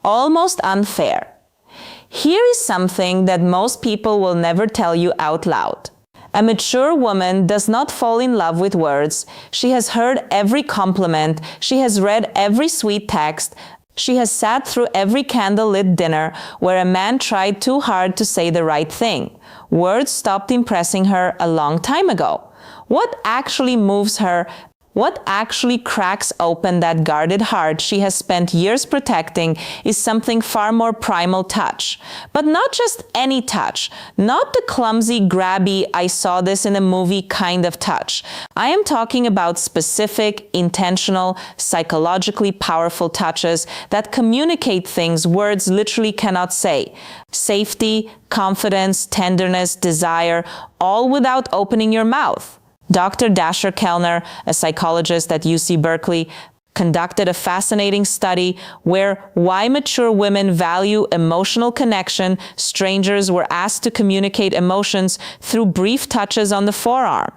almost unfair. Here is something that most people will never tell you out loud. A mature woman does not fall in love with words. She has heard every compliment. She has read every sweet text. She has sat through every candlelit dinner where a man tried too hard to say the right thing. Words stopped impressing her a long time ago. What actually moves her? What actually cracks open that guarded heart she has spent years protecting is something far more primal: touch. But not just any touch, not the clumsy, grabby, I saw this in a movie kind of touch. I am talking about specific, intentional, psychologically powerful touches that communicate things words literally cannot say. Safety, confidence, tenderness, desire, all without opening your mouth. Dr. Dasher Kellner, a psychologist at UC Berkeley, conducted a fascinating study where why mature women value emotional connection. Strangers were asked to communicate emotions through brief touches on the forearm.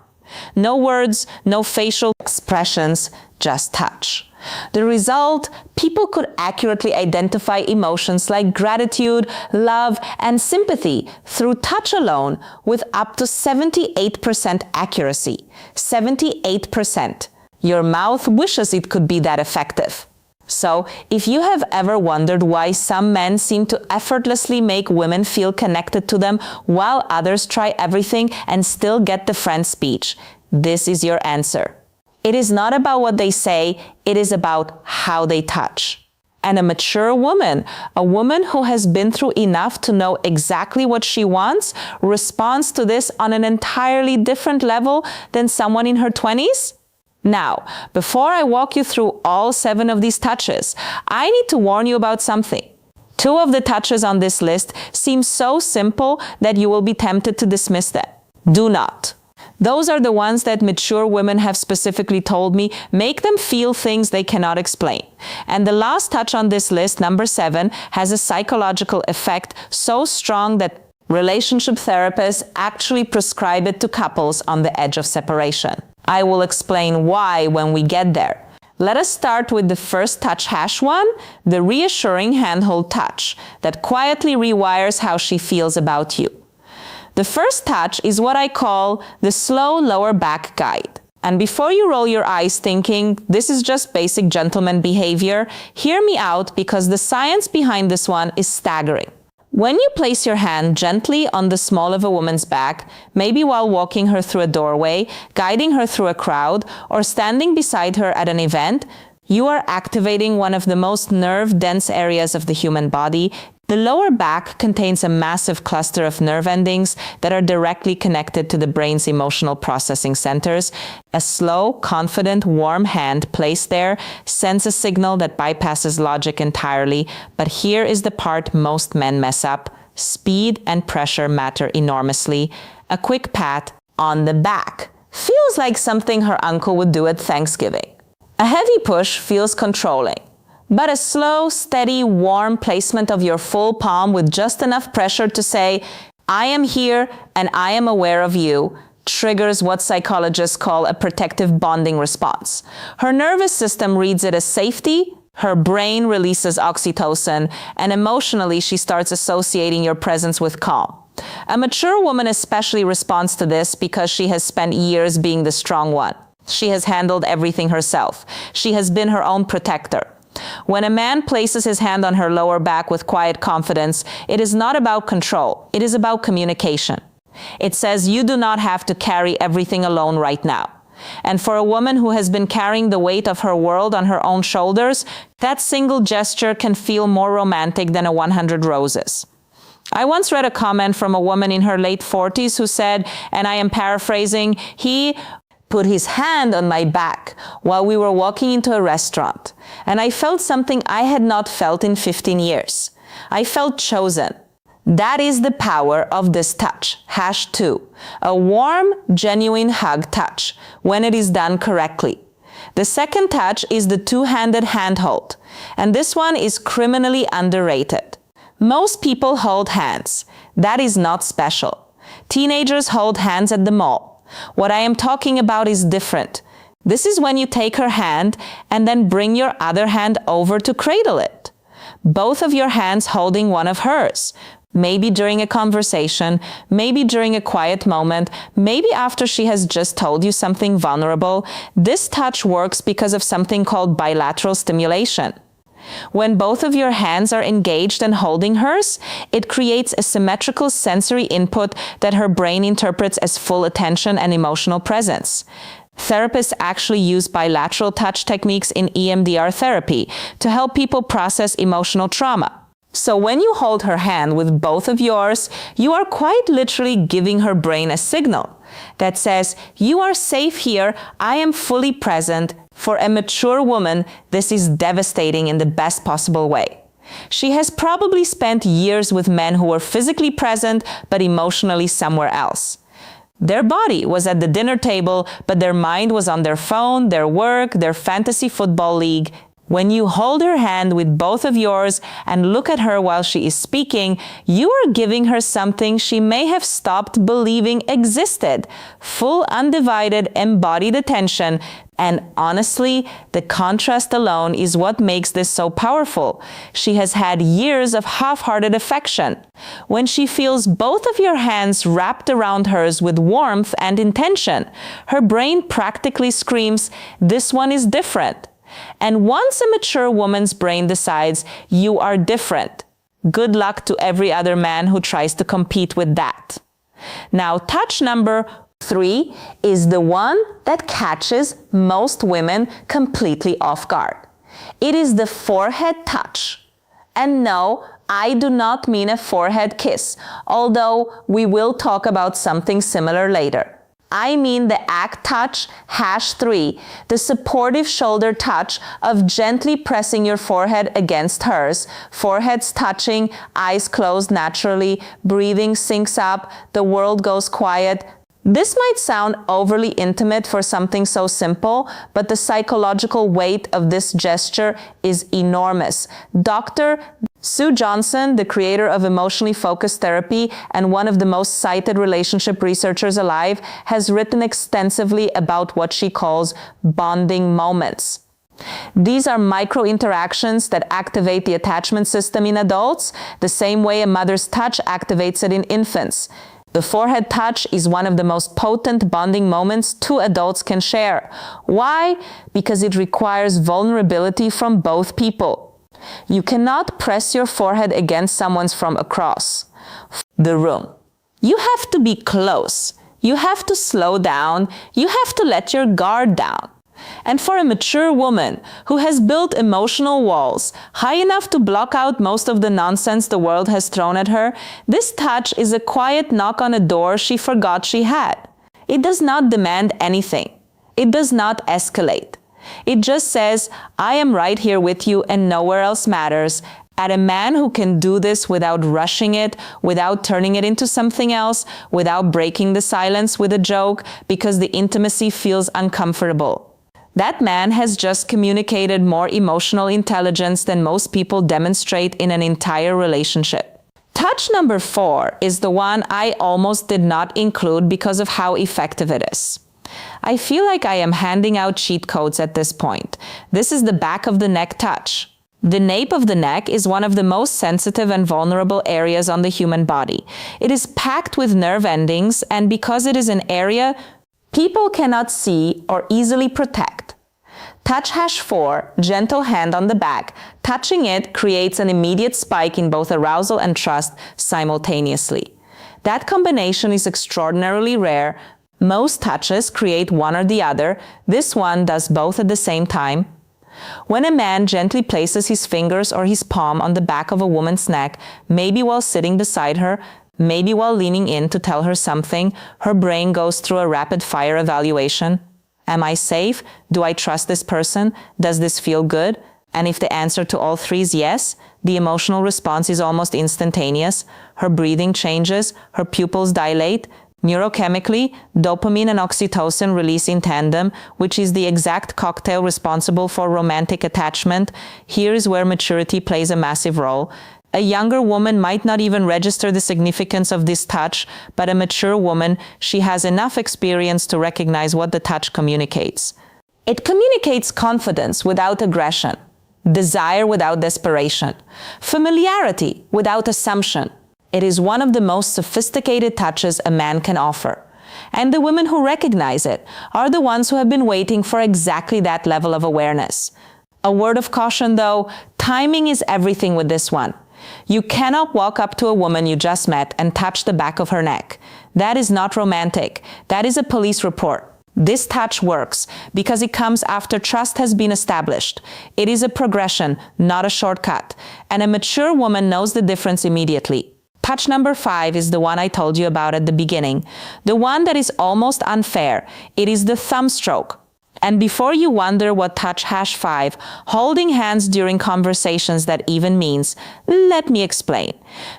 No words, no facial expressions, just touch. The result, people could accurately identify emotions like gratitude, love, and sympathy through touch alone with up to 78% accuracy. 78%. Your mouth wishes it could be that effective. So, if you have ever wondered why some men seem to effortlessly make women feel connected to them while others try everything and still get the friend speech, this is your answer. It is not about what they say, it is about how they touch. And a mature woman, a woman who has been through enough to know exactly what she wants, responds to this on an entirely different level than someone in her 20s? Now, before I walk you through all 7 of these touches, I need to warn you about something. 2 of the touches on this list seem so simple that you will be tempted to dismiss them. Do not. Those are the ones that mature women have specifically told me make them feel things they cannot explain. And the last touch on this list, number 7, has a psychological effect so strong that relationship therapists actually prescribe it to couples on the edge of separation. I will explain why when we get there. Let us start with the first touch #1, the reassuring handhold touch that quietly rewires how she feels about you. The first touch is what I call the slow lower back guide. And before you roll your eyes thinking, this is just basic gentleman behavior, hear me out because the science behind this one is staggering. When you place your hand gently on the small of a woman's back, maybe while walking her through a doorway, guiding her through a crowd, or standing beside her at an event, you are activating one of the most nerve-dense areas of the human body. The lower back contains a massive cluster of nerve endings that are directly connected to the brain's emotional processing centers. A slow, confident, warm hand placed there sends a signal that bypasses logic entirely. But here is the part most men mess up. Speed and pressure matter enormously. A quick pat on the back feels like something her uncle would do at Thanksgiving. A heavy push feels controlling. But a slow, steady, warm placement of your full palm with just enough pressure to say, I am here and I am aware of you, triggers what psychologists call a protective bonding response. Her nervous system reads it as safety, her brain releases oxytocin, and emotionally she starts associating your presence with calm. A mature woman especially responds to this because she has spent years being the strong one. She has handled everything herself. She has been her own protector. When a man places his hand on her lower back with quiet confidence, it is not about control. It is about communication. It says you do not have to carry everything alone right now. And for a woman who has been carrying the weight of her world on her own shoulders, that single gesture can feel more romantic than 100 roses. I once read a comment from a woman in her late 40s who said, and I am paraphrasing, he put his hand on my back while we were walking into a restaurant, and I felt something I had not felt in 15 years. I felt chosen. That is the power of this touch, #2, a warm, genuine hug touch, when it is done correctly. The second touch is the two-handed handhold, and this one is criminally underrated. Most people hold hands. That is not special. Teenagers hold hands at the mall. What I am talking about is different. This is when you take her hand and then bring your other hand over to cradle it. both of your hands holding one of hers. Maybe during a conversation, maybe during a quiet moment, maybe after she has just told you something vulnerable. This touch works because of something called bilateral stimulation. When both of your hands are engaged and holding hers, it creates a symmetrical sensory input that her brain interprets as full attention and emotional presence. Therapists actually use bilateral touch techniques in EMDR therapy to help people process emotional trauma. So when you hold her hand with both of yours, you are quite literally giving her brain a signal that says, "You are safe here, I am fully present." For a mature woman, this is devastating in the best possible way. She has probably spent years with men who were physically present but emotionally somewhere else. Their body was at the dinner table, but their mind was on their phone, their work, their fantasy football league. When you hold her hand with both of yours and look at her while she is speaking, you are giving her something she may have stopped believing existed: full, undivided, embodied attention. And honestly, the contrast alone is what makes this so powerful. She has had years of half-hearted affection. When she feels both of your hands wrapped around hers with warmth and intention, her brain practically screams, "This one is different." And once a mature woman's brain decides you are different, good luck to every other man who tries to compete with that. Now, touch number 3 is the one that catches most women completely off guard. It is the forehead touch. And no, I do not mean a forehead kiss, although we will talk about something similar later. I mean the ACT touch #3, the supportive shoulder touch of gently pressing your forehead against hers, foreheads touching, eyes closed naturally, breathing syncs up, the world goes quiet. This might sound overly intimate for something so simple, but the psychological weight of this gesture is enormous. Dr. Sue Johnson, the creator of emotionally focused therapy and one of the most cited relationship researchers alive, has written extensively about what she calls bonding moments. These are micro interactions that activate the attachment system in adults, the same way a mother's touch activates it in infants. The forehead touch is one of the most potent bonding moments two adults can share. Why? Because it requires vulnerability from both people. You cannot press your forehead against someone's from across the room. You have to be close. You have to slow down. You have to let your guard down. And for a mature woman who has built emotional walls high enough to block out most of the nonsense the world has thrown at her, this touch is a quiet knock on a door she forgot she had. It does not demand anything. It does not escalate. It just says, "I am right here with you and nowhere else matters." At a man who can do this without rushing it, without turning it into something else, without breaking the silence with a joke because the intimacy feels uncomfortable. That man has just communicated more emotional intelligence than most people demonstrate in an entire relationship. Touch number 4 is the one I almost did not include because of how effective it is. I feel like I am handing out cheat codes at this point. This is the back of the neck touch. The nape of the neck is one of the most sensitive and vulnerable areas on the human body. It is packed with nerve endings, and because it is an area people cannot see or easily protect. Touch #4, gentle hand on the back. Touching it creates an immediate spike in both arousal and trust simultaneously. That combination is extraordinarily rare. Most touches create one or the other. This one does both at the same time. When a man gently places his fingers or his palm on the back of a woman's neck, maybe while sitting beside her, maybe while leaning in to tell her something, her brain goes through a rapid-fire evaluation. Am I safe? Do I trust this person? Does this feel good? And if the answer to all 3 is yes, the emotional response is almost instantaneous. Her breathing changes, her pupils dilate. Neurochemically, dopamine and oxytocin release in tandem, which is the exact cocktail responsible for romantic attachment. Here is where maturity plays a massive role. A younger woman might not even register the significance of this touch, but a mature woman, she has enough experience to recognize what the touch communicates. It communicates confidence without aggression. desire without desperation, familiarity without assumption. It is one of the most sophisticated touches a man can offer. And the women who recognize it are the ones who have been waiting for exactly that level of awareness. A word of caution though, timing is everything with this one. You cannot walk up to a woman you just met and touch the back of her neck. That is not romantic. That is a police report. This touch works because it comes after trust has been established. It is a progression, not a shortcut. And a mature woman knows the difference immediately. Touch number 5 is the one I told you about at the beginning. The one that is almost unfair. It is the thumb stroke. And before you wonder what touch #5, holding hands during conversations that even means, let me explain.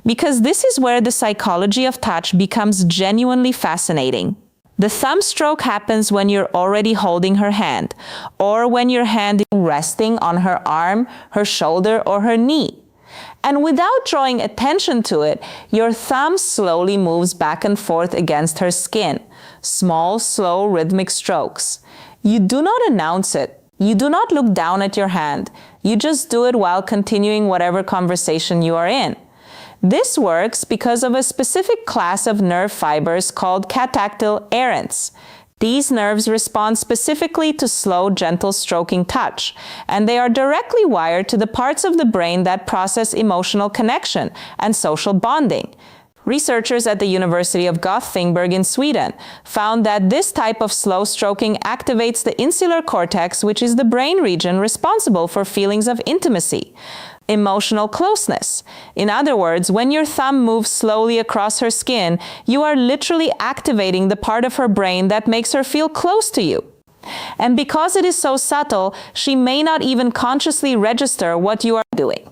Because this is where the psychology of touch becomes genuinely fascinating. The thumb stroke happens when you're already holding her hand, or when your hand is resting on her arm, her shoulder, or her knee. And without drawing attention to it, your thumb slowly moves back and forth against her skin. Small, slow, rhythmic strokes. You do not announce it. You do not look down at your hand. You just do it while continuing whatever conversation you are in. This works because of a specific class of nerve fibers called catactyl areins. These nerves respond specifically to slow, gentle stroking touch, and they are directly wired to the parts of the brain that process emotional connection and social bonding. Researchers at the University of Gothenburg in Sweden found that this type of slow stroking activates the insular cortex, which is the brain region responsible for feelings of intimacy, emotional closeness. In other words, when your thumb moves slowly across her skin, you are literally activating the part of her brain that makes her feel close to you. And because it is so subtle, she may not even consciously register what you are doing.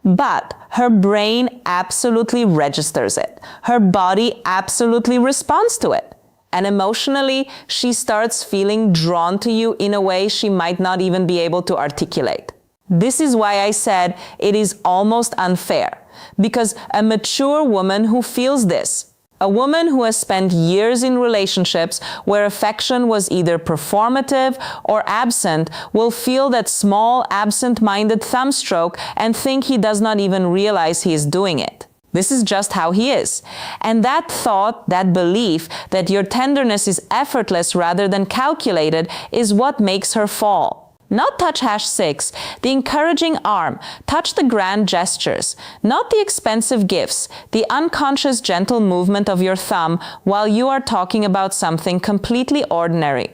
But her brain absolutely registers it. Her body absolutely responds to it. And emotionally, she starts feeling drawn to you in a way she might not even be able to articulate. This is why I said it is almost unfair, because a mature woman who feels this, a woman who has spent years in relationships where affection was either performative or absent, will feel that small, absent-minded thumb stroke and think he does not even realize he is doing it. This is just how he is. And that thought, that belief that your tenderness is effortless rather than calculated is what makes her fall. Not touch #6, the encouraging arm, touch the grand gestures, not the expensive gifts, the unconscious gentle movement of your thumb while you are talking about something completely ordinary.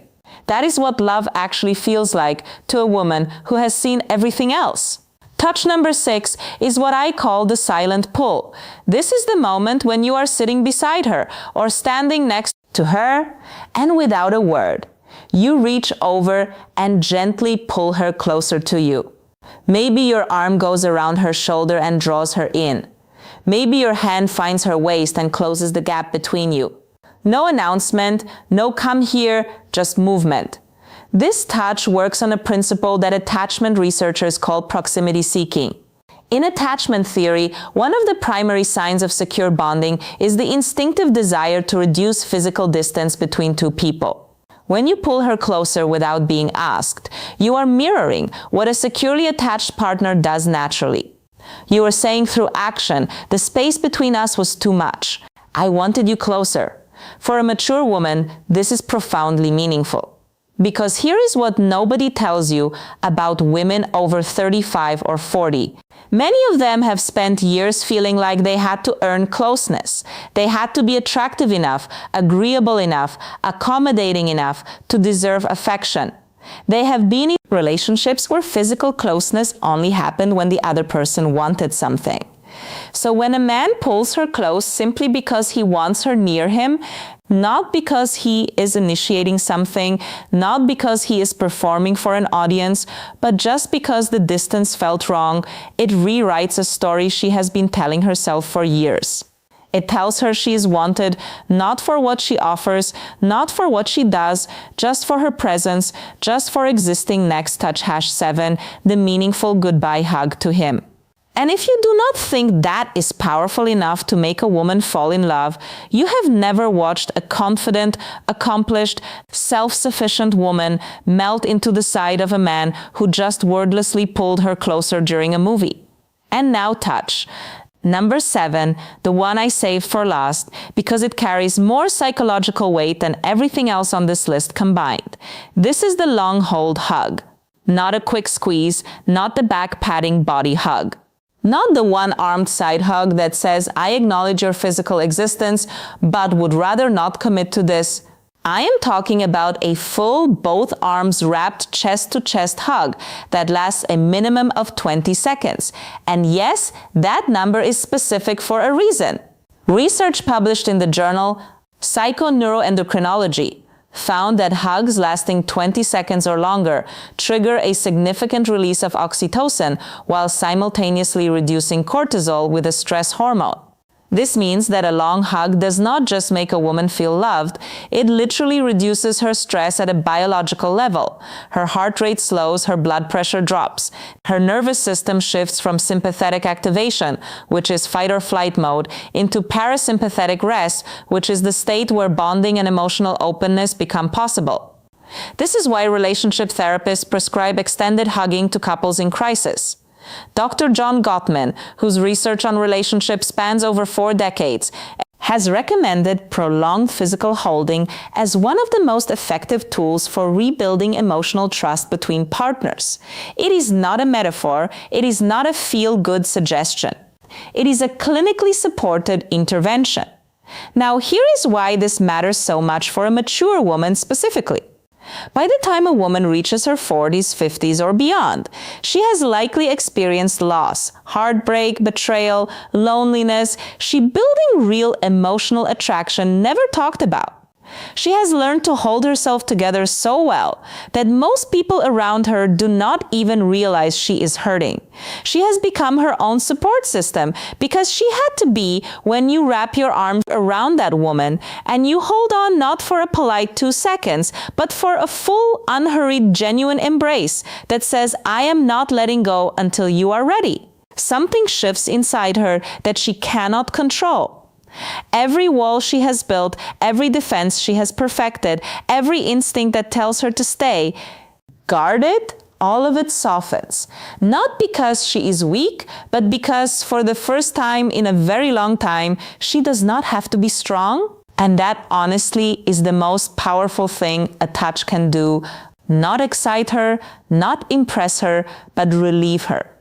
That is what love actually feels like to a woman who has seen everything else. Touch number 6 is what I call the silent pull. This is the moment when you are sitting beside her or standing next to her, and without a word, you reach over and gently pull her closer to you. Maybe your arm goes around her shoulder and draws her in. Maybe your hand finds her waist and closes the gap between you. No announcement, no come here, just movement. This touch works on a principle that attachment researchers call proximity seeking. In attachment theory, one of the primary signs of secure bonding is the instinctive desire to reduce physical distance between two people. When you pull her closer without being asked, you are mirroring what a securely attached partner does naturally. You are saying through action, the space between us was too much. I wanted you closer. For a mature woman, this is profoundly meaningful. Because here is what nobody tells you about women over 35 or 40. Many of them have spent years feeling like they had to earn closeness. They had to be attractive enough, agreeable enough, accommodating enough to deserve affection. They have been in relationships where physical closeness only happened when the other person wanted something. So when a man pulls her close simply because he wants her near him, not because he is initiating something, not because he is performing for an audience, but just because the distance felt wrong, it rewrites a story she has been telling herself for years. It tells her she is wanted not for what she offers, not for what she does, just for her presence, just for existing next touch #7, the meaningful goodbye hug to him. And if you do not think that is powerful enough to make a woman fall in love, you have never watched a confident, accomplished, self-sufficient woman melt into the side of a man who just wordlessly pulled her closer during a movie. And now touch. Number 7, the one I saved for last, because it carries more psychological weight than everything else on this list combined. This is the long hold hug. Not a quick squeeze, not the back-patting body hug. Not the one-armed side hug that says, I acknowledge your physical existence, but would rather not commit to this. I am talking about a full, both arms wrapped chest-to-chest hug that lasts a minimum of 20 seconds. And yes, that number is specific for a reason. Research published in the journal Psychoneuroendocrinology found that hugs lasting 20 seconds or longer trigger a significant release of oxytocin while simultaneously reducing cortisol with a stress hormone. This means that a long hug does not just make a woman feel loved, it literally reduces her stress at a biological level. Her heart rate slows, her blood pressure drops. Her nervous system shifts from sympathetic activation, which is fight or flight mode, into parasympathetic rest, which is the state where bonding and emotional openness become possible. This is why relationship therapists prescribe extended hugging to couples in crisis. Dr. John Gottman, whose research on relationships spans over 4 decades, has recommended prolonged physical holding as one of the most effective tools for rebuilding emotional trust between partners. It is not a metaphor, it is not a feel-good suggestion. It is a clinically supported intervention. Now, here is why this matters so much for a mature woman specifically. By the time a woman reaches her 40s, 50s, or beyond, she has likely experienced loss, heartbreak, betrayal, loneliness. She's building real emotional attraction never talked about. She has learned to hold herself together so well that most people around her do not even realize she is hurting. She has become her own support system because she had to be when you wrap your arms around that woman and you hold on not for a polite 2 seconds, but for a full, unhurried, genuine embrace that says, I am not letting go until you are ready. Something shifts inside her that she cannot control. Every wall she has built, every defense she has perfected, every instinct that tells her to stay guarded, all of it softens. Not because she is weak, but because for the first time in a very long time, she does not have to be strong. And that honestly is the most powerful thing a touch can do. Not excite her, not impress her, but relieve her.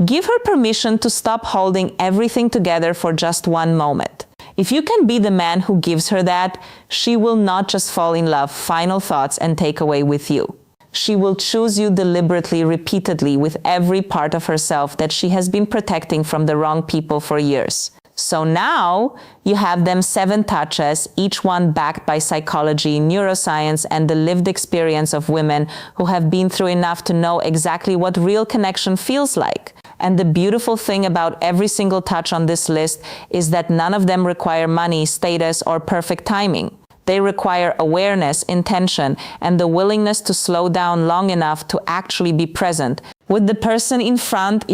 Give her permission to stop holding everything together for just one moment. If you can be the man who gives her that, she will not just fall in love, final thoughts, and take away with you. She will choose you deliberately, repeatedly, with every part of herself that she has been protecting from the wrong people for years. So now you have them 7 touches, each one backed by psychology, neuroscience, and the lived experience of women who have been through enough to know exactly what real connection feels like. And the beautiful thing about every single touch on this list is that none of them require money, status, or perfect timing. They require awareness, intention, and the willingness to slow down long enough to actually be present with the person in front